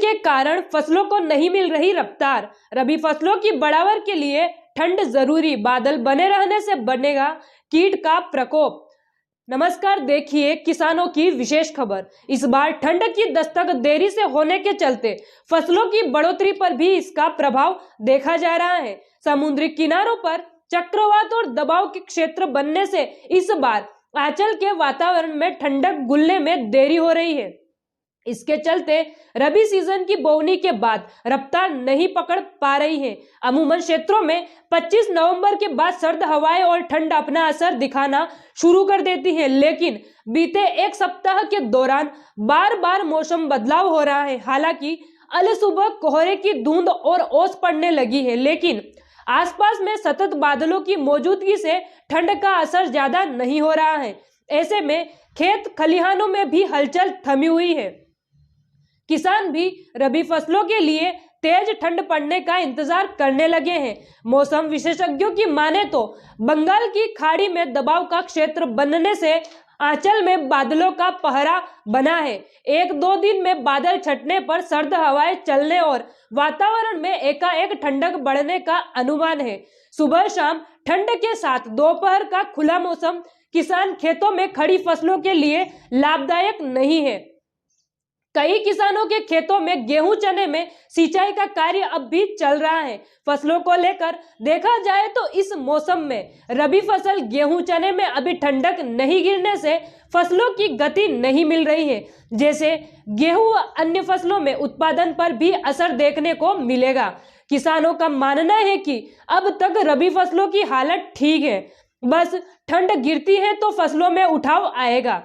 के कारण फसलों को नहीं मिल रही रफ्तार। रबी फसलों की बढ़ावर के लिए ठंड जरूरी, बादल बने रहने से बढ़ेगा कीट का प्रकोप। नमस्कार, देखिए किसानों की विशेष खबर। इस बार ठंड की दस्तक देरी से होने के चलते फसलों की बढ़ोतरी पर भी इसका प्रभाव देखा जा रहा है। समुद्री किनारों पर चक्रवात और दबाव के क्षेत्र बनने से इस बार आंचल के वातावरण में ठंडक घुलने में देरी हो रही है। इसके चलते रबी सीजन की बोवनी के बाद रफ्तार नहीं पकड़ पा रही है। अमूमन क्षेत्रों में 25 नवंबर के बाद सर्द हवाएं और ठंड अपना असर दिखाना शुरू कर देती है, लेकिन बीते एक सप्ताह के दौरान बार बार मौसम बदलाव हो रहा है। हालांकि अल सुबह कोहरे की धुंध और ओस पड़ने लगी है, लेकिन आसपास में सतत बादलों की मौजूदगी से ठंड का असर ज्यादा नहीं हो रहा है। ऐसे में खेत खलिहानों में भी हलचल थमी हुई है। किसान भी रबी फसलों के लिए तेज ठंड पड़ने का इंतजार करने लगे हैं। मौसम विशेषज्ञों की माने तो बंगाल की खाड़ी में दबाव का क्षेत्र बनने से आंचल में बादलों का पहरा बना है। एक दो दिन में बादल छटने पर सर्द हवाएं चलने और वातावरण में एकाएक ठंडक बढ़ने का अनुमान है। सुबह शाम ठंड के साथ दोपहर का खुला मौसम किसान खेतों में खड़ी फसलों के लिए लाभदायक नहीं है। कई किसानों के खेतों में गेहूं चने में सिंचाई का कार्य अब भी चल रहा है। फसलों को लेकर देखा जाए तो इस मौसम में रबी फसल गेहूं चने में अभी ठंडक नहीं गिरने से फसलों की गति नहीं मिल रही है। जैसे गेहूं व अन्य फसलों में उत्पादन पर भी असर देखने को मिलेगा। किसानों का मानना है कि अब तक रबी फसलों की हालत ठीक है, बस ठंड गिरती है तो फसलों में उठाव आएगा।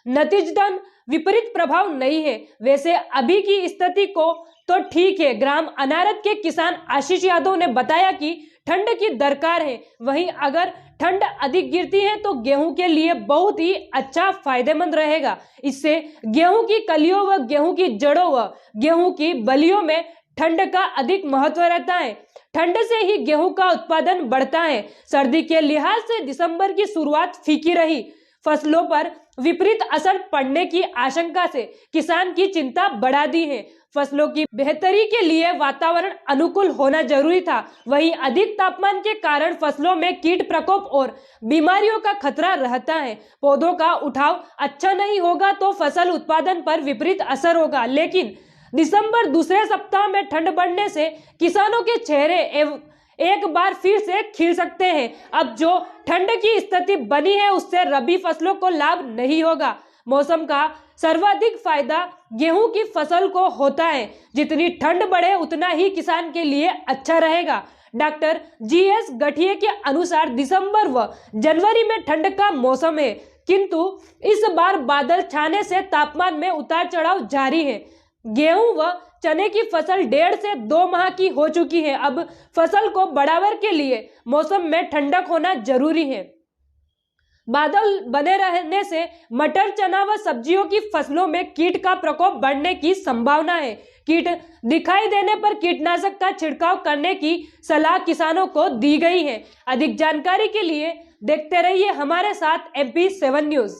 नतीजतन विपरीत प्रभाव नहीं है। वैसे अभी की स्थिति को तो ठीक है। ग्राम अनारत के किसान आशीष यादव ने बताया कि ठंड की दरकार है, वहीं अगर ठंड अधिक गिरती है तो गेहूं के लिए बहुत ही अच्छा फायदेमंद रहेगा। इससे गेहूं की कलियों व गेहूं की जड़ों व गेहूं की बलियों में ठंड का अधिक महत्व रहता है। ठंड से ही गेहूं का उत्पादन बढ़ता है। सर्दी के लिहाज से दिसंबर की शुरुआत फीकी रही। फसलों पर विपरीत असर पड़ने की आशंका से किसान की चिंता बढ़ा दी है। फसलों की बेहतरी के लिए वातावरण अनुकूल होना जरूरी था, वहीं अधिक तापमान के कारण फसलों में कीट प्रकोप और बीमारियों का खतरा रहता है। पौधों का उठाव अच्छा नहीं होगा तो फसल उत्पादन पर विपरीत असर होगा। लेकिन दिसंबर दूसरे सप्ताह में ठंड बढ़ने से किसानों के चेहरे एक बार फिर से खिल सकते हैं। अब जो ठंड की स्थिति बनी है उससे रबी फसलों को लाभ नहीं होगा। मौसम का सर्वाधिक फायदा गेहूं की फसल को होता है। जितनी ठंड बढ़े उतना ही किसान के लिए अच्छा रहेगा। डॉक्टर GS गठिए के अनुसार दिसंबर व जनवरी में ठंड का मौसम है, किंतु इस बार बादल छाने से तापमान में उतार चढ़ाव जारी है। गेहूं व चने की फसल 1.5 से 2 माह की हो चुकी है। अब फसल को बढ़ावर के लिए मौसम में ठंडक होना जरूरी है। बादल बने रहने से मटर, चना व सब्जियों की फसलों में कीट का प्रकोप बढ़ने की संभावना है। कीट दिखाई देने पर कीटनाशक का छिड़काव करने की सलाह किसानों को दी गई है। अधिक जानकारी के लिए देखते रहिए हमारे साथ MP7 न्यूज।